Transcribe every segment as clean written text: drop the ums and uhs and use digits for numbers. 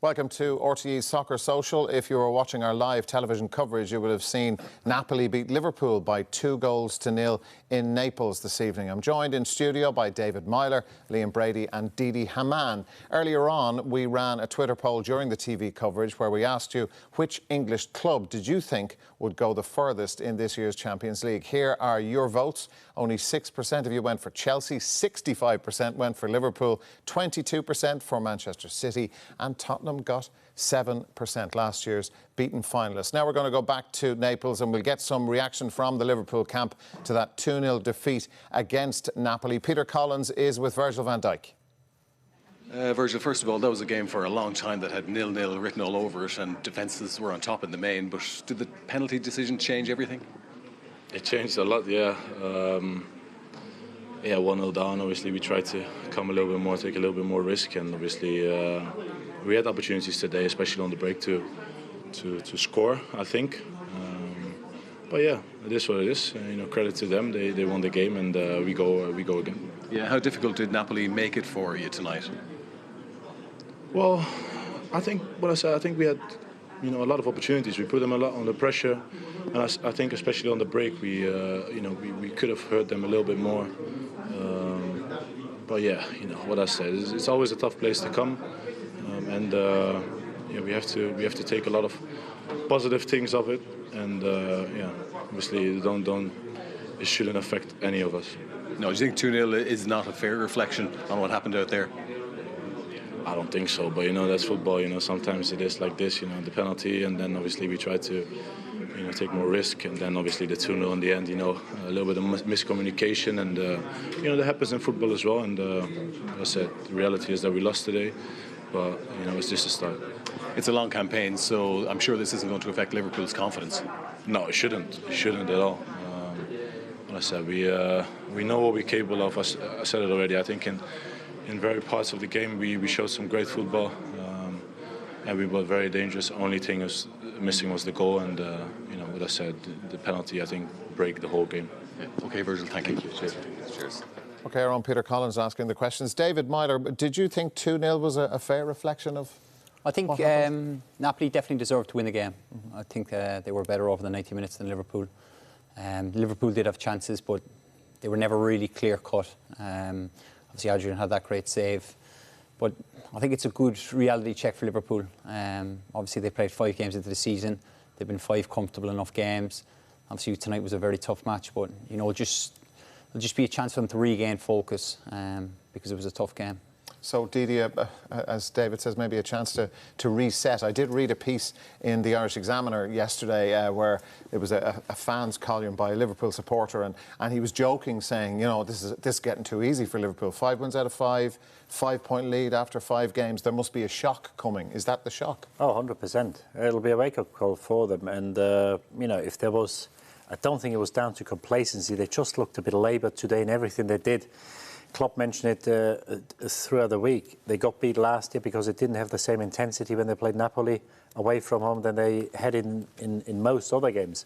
Welcome to RTÉ Soccer Social. If you were watching our live television coverage, you would have seen Napoli beat Liverpool by 2-0 in Naples this evening. I'm joined in studio by David Meyler, Liam Brady and Didi Hamann. Earlier on, we ran a Twitter poll during the TV coverage where we asked you which English club did you think would go the furthest in this year's Champions League. Here are your votes. Only 6% of you went for Chelsea, 65% went for Liverpool, 22% for Manchester City, and Tottenham got 7%, last year's beaten finalists. Now we're going to go back to Naples and we'll get some reaction from the Liverpool camp to that 2-0 defeat against Napoli. Peter Collins is with Virgil van Dijk. Virgil, first of all, that was a game for a long time that had 0-0 written all over it and defences were on top in the main, but did the penalty decision change everything? It changed a lot, yeah. 1-0 down, obviously we tried to come a little bit more, take a little bit more risk, and obviously we had opportunities today, especially on the break, to score, I think. But yeah, it is what it is. Credit to them, they won the game, and we go again. Yeah, how difficult did Napoli make it for you tonight? Well, I think we had a lot of opportunities. We put them a lot under pressure, and I think especially on the break we could have hurt them a little bit more. But yeah, what I said, it's always a tough place to come, and we have to take a lot of positive things of it, and obviously it shouldn't affect any of us. No, do you think 2-0 is not a fair reflection on what happened out there? I don't think so, but that's football. Sometimes it is like this. The penalty, and then obviously we try to, take more risk, and then obviously the 2-0 in the end. A little bit of miscommunication, and that happens in football as well. And as I said, the reality is that we lost today, but it's just a start. It's a long campaign, so I'm sure this isn't going to affect Liverpool's confidence. No, it shouldn't. It shouldn't at all. Like I said, we know what we're capable of. I said it already. I think in very parts of the game we showed some great football, and we were very dangerous. Only thing missing was the goal, and what I said, the penalty, I think, break the whole game. Yeah. Okay, Virgil, thank you. Cheers. Okay, our own Peter Collins asking the questions. David Meyler, did you think 2-0 was a fair reflection of? I think Napoli definitely deserved to win the game. I think they were better over the 90 minutes than Liverpool. Liverpool did have chances, but they were never really clear-cut. Obviously, Adrian had that great save. But I think it's a good reality check for Liverpool. Obviously, they played 5 games into the season. They've been 5 comfortable enough games. Obviously, tonight was a very tough match, but, it'll just be a chance for them to regain focus because it was a tough game. So, Didi, as David says, maybe a chance to reset. I did read a piece in the Irish Examiner yesterday where it was a fans column by a Liverpool supporter, and he was joking, saying, this is getting too easy for Liverpool. 5 wins out of 5, 5-point lead after 5 games. There must be a shock coming. Is that the shock? Oh, 100%. It'll be a wake-up call for them. And, if there was... I don't think it was down to complacency. They just looked a bit laboured today in everything they did. Klopp mentioned it throughout the week. They got beat last year because it didn't have the same intensity when they played Napoli away from home than they had in most other games.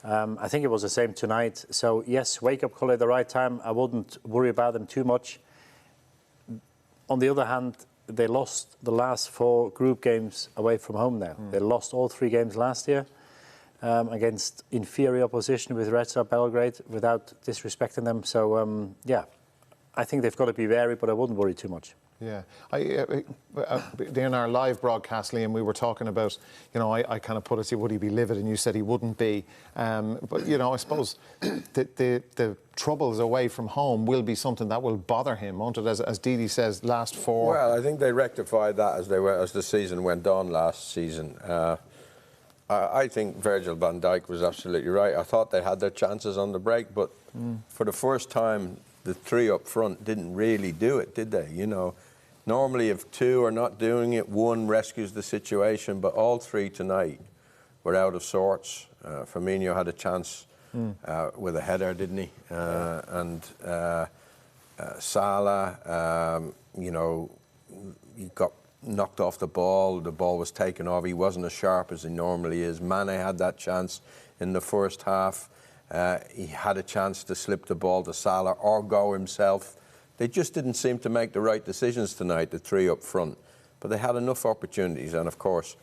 I think it was the same tonight. So, yes, wake-up call at the right time. I wouldn't worry about them too much. On the other hand, they lost the last 4 group games away from home now. They lost all 3 games last year against inferior opposition with Red Star Belgrade, without disrespecting them. So, I think they've got to be wary, but I wouldn't worry too much. Yeah. In our live broadcast, Liam, we were talking about, I kind of put it to you, would he be livid? And you said he wouldn't be. But, I suppose the troubles away from home will be something that will bother him, won't it? As Didi says, last 4. Well, I think they rectified that as the season went on last season. I think Virgil van Dijk was absolutely right. I thought they had their chances on the break, but for the first time, the 3 up front didn't really do it, did they? Normally if 2 are not doing it, 1 rescues the situation, but all 3 tonight were out of sorts. Firmino had a chance with a header, didn't he? And Salah, he got knocked off the ball was taken off, he wasn't as sharp as he normally is. Mane had that chance in the first half. He had a chance to slip the ball to Salah or go himself. They just didn't seem to make the right decisions tonight, the 3 up front. but they had enough opportunities, and of course,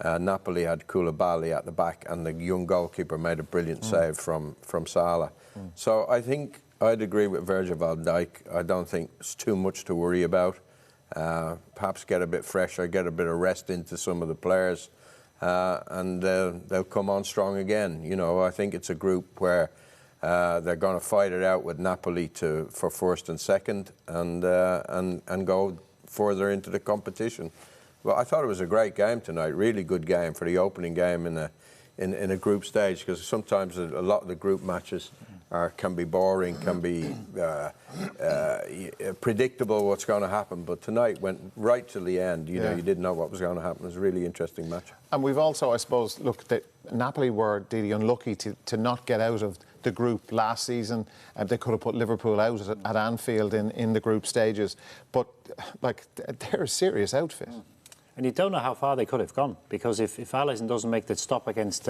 Napoli had Koulibaly at the back, and the young goalkeeper made a brilliant save from Salah. So I think I'd agree with Virgil van Dijk. I don't think it's too much to worry about. Perhaps get a bit fresher, get a bit of rest into some of the players, and they'll come on strong again. You know, I think it's a group where they're going to fight it out with Napoli for first and second, and go further into the competition. Well, I thought it was a great game tonight. Really good game for the opening game in a group stage, because sometimes a lot of the group matches can be boring, can be predictable what's going to happen. But tonight went right to the end. You know, you didn't know what was going to happen. It was a really interesting match. And we've also, I suppose, looked at Napoli were, Didi, unlucky to not get out of the group last season. They could have put Liverpool out at Anfield in the group stages. But, like, they're a serious outfit. And you don't know how far they could have gone, because if Alisson doesn't make that stop against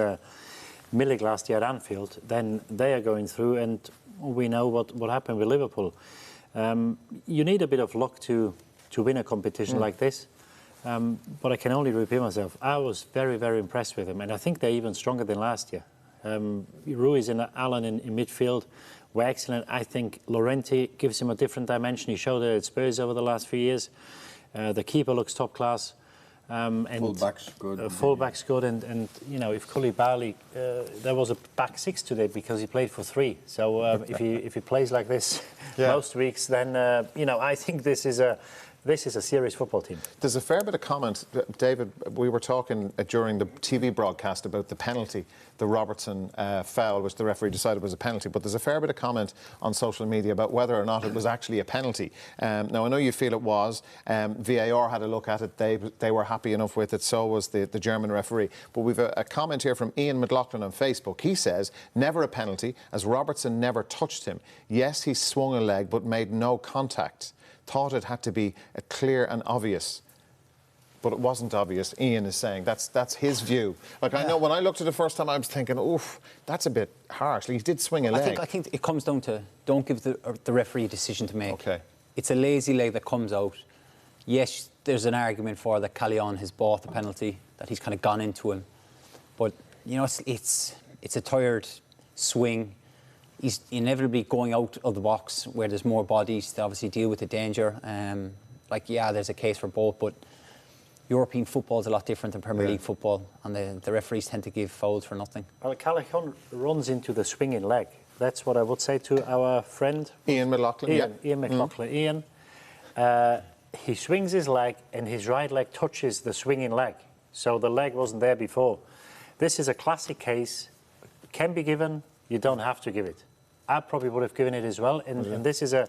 Milik last year at Anfield, then they are going through, and we know what happened with Liverpool. You need a bit of luck to win a competition like this, but I can only repeat myself. I was very, very impressed with them, and I think they're even stronger than last year. Ruiz and Allen in midfield were excellent. I think Llorente gives him a different dimension. He showed it at Spurs over the last few years. The keeper looks top class. And fullback's good. Fullback's good, and you know, if Koulibaly, there was a back six today because he played for 3. So if he plays like this most weeks, then you know, I think this is a serious football team. There's a fair bit of comment, David. We were talking during the TV broadcast about the penalty, the Robertson foul, which the referee decided was a penalty. But there's a fair bit of comment on social media about whether or not it was actually a penalty. Now, I know you feel it was. VAR had a look at it. They were happy enough with it. So was the German referee. But we've a comment here from Ian McLaughlin on Facebook. He says, never a penalty, as Robertson never touched him. Yes, he swung a leg, but made no contact. Thought it had to be clear and obvious, but it wasn't obvious. Ian is saying that's his view. Like, I know when I looked at it the first time, I was thinking, oof, that's a bit harsh. Like, he did swing a leg. I think it comes down to, don't give the referee a decision to make. Okay. It's a lazy leg that comes out. Yes, there's an argument for that Callion has bought the penalty, that he's kind of gone into him, but you know, it's a tired swing. He's inevitably going out of the box where there's more bodies to obviously deal with the danger. Like, yeah, there's a case for both, but European football is a lot different than Premier League football, and the referees tend to give fouls for nothing. Well, Callion runs into the swinging leg. That's what I would say to our friend Ian McLaughlin. Ian McLaughlin. Ian, he swings his leg, and his right leg touches the swinging leg. So the leg wasn't there before. This is a classic case. Can be given. You don't have to give it. I probably would have given it as well. And this is a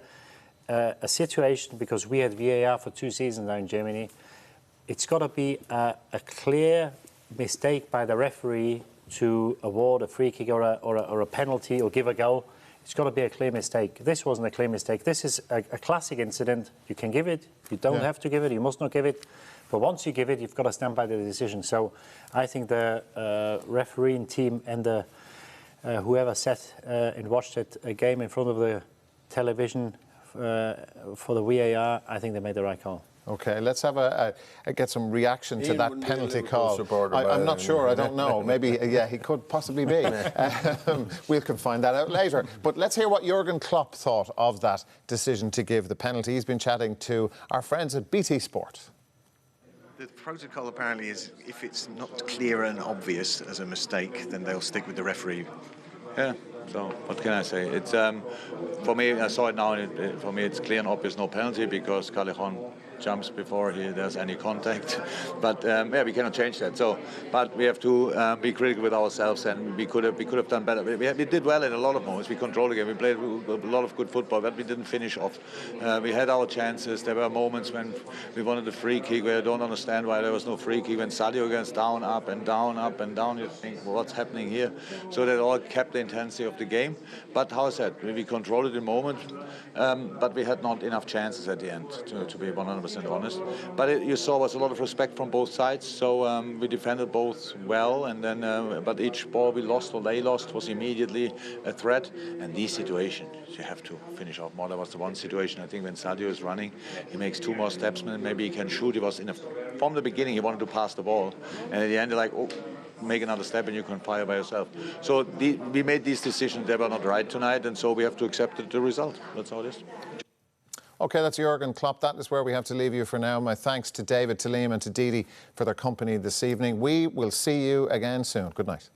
situation, because we had VAR for 2 seasons now in Germany. It's got to be a clear mistake by the referee to award a free kick or a penalty or give a goal. It's got to be a clear mistake. This wasn't a clear mistake. This is a classic incident. You can give it. You don't have to give it. You must not give it. But once you give it, you've got to stand by the decision. So I think the refereeing team and the whoever sat and watched that game in front of the television for the VAR, I think they made the right call. Okay, let's have get some reaction to that penalty call. I'm not sure. I don't know. Maybe, yeah, he could possibly be. We can find that out later. But let's hear what Jurgen Klopp thought of that decision to give the penalty. He's been chatting to our friends at BT Sport. The protocol apparently is, if it's not clear and obvious as a mistake, then they'll stick with the referee. Yeah, so what can I say? It's for me, I saw it now, and for me it's clear and obvious no penalty, because Callejon jumps before there's any contact. But yeah, we cannot change that. So, but we have to be critical with ourselves, and we could have done better. We did well in a lot of moments. We controlled the game. We played a lot of good football, but we didn't finish off. We had our chances. There were moments when we wanted a free kick where I don't understand why there was no free kick. When Sadio goes down, up and down, up and down, you think, well, what's happening here? So that all kept the intensity of the game. But how I said, we controlled it in the moment, but we had not enough chances at the end to be 100% 100% honest. But you saw was a lot of respect from both sides. So we defended both well, and then but each ball we lost or they lost was immediately a threat. And these situations you have to finish off more. There was the one situation I think when Sadio is running, he makes 2 more steps, and maybe he can shoot. He was from the beginning he wanted to pass the ball, and at the end they're like, oh, make another step and you can fire by yourself. So we made these decisions. They were not right tonight, and so we have to accept the result. That's all it is. OK, that's Jurgen Klopp. That is where we have to leave you for now. My thanks to David, to Liam and to Didi for their company this evening. We will see you again soon. Good night.